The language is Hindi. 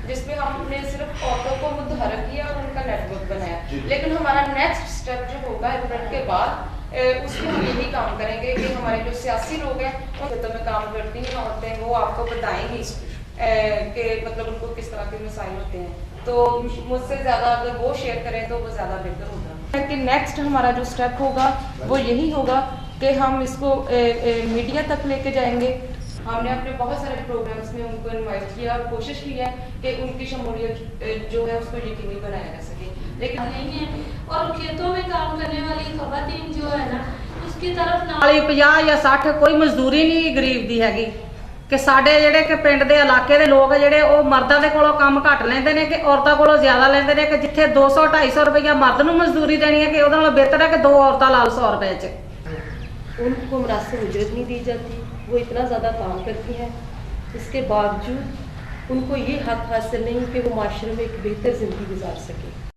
जिसमें हमने सिर्फ औरतों को मुतहर्रिक किया और उनका नेटवर्क बनाया। लेकिन हमारा नेक्स्ट स्टेप जो होगा इवेंट के बाद उसमें हम यही काम करेंगे कि हमारे जो सियासी लोग हैं उन क्षेत्रों में काम करती हैं औरतें, वो आपको बताएंगी कि मतलब उनको किस तरह के मसाइल होते हैं। तो मुझसे ज़्यादा अगर वो शेयर करें तो वो ज़्यादा बेहतर होगा। कि नेक्स्ट हमारा जो स्टेप होगा वो यही होगा कि हम इसको मीडिया तक लेके जाएंगे। हमने अपने बहुत सारे प्रोग्राम्स में उनको इनवाइट किया और कोशिश की है कि उनकी शमूलियत जो है उसको यकीनी बनाया जा सके। लेकिन नहीं है और खेतों में काम करने वाली खवातीन जो है ना उसकी तरफ ना 50 ਜਾਂ 60 ਕੋਈ ਮਜ਼ਦੂਰੀ ਨਹੀਂ ਗਰੀਬ ਦੀ ਹੈਗੀ ਕਿ ਸਾਡੇ ਜਿਹੜੇ ਕਿ ਪਿੰਡ ਦੇ ਇਲਾਕੇ ਦੇ ਲੋਕ ਜਿਹੜੇ ਉਹ ਮਰਦਾਂ ਦੇ ਕੋਲੋਂ ਕੰਮ ਘੱਟ ਲੈਂਦੇ ਨੇ ਕਿ ਔਰਤਾਂ ਕੋਲੋਂ ਜ਼ਿਆਦਾ ਲੈਂਦੇ ਨੇ ਕਿ ਜਿੱਥੇ 200-250 ਰੁਪਈਆ ਮਰਦ ਨੂੰ ਮਜ਼ਦੂਰੀ ਦੇਣੀ ਹੈ ਕਿ ਉਹਦੇ ਨਾਲੋਂ ਬਿਹਤਰ ਹੈ ਕਿ 2 ਔਰਤਾਂ ਲਾ ਲਓ 100 ਰੁਪਏ 'ਚ। उनको मुनासिब उजरत नहीं दी जाती, वो इतना ज़्यादा काम करती हैं, इसके बावजूद उनको ये हक हासिल नहीं कि वो माशरे में एक बेहतर ज़िंदगी गुजार सकें।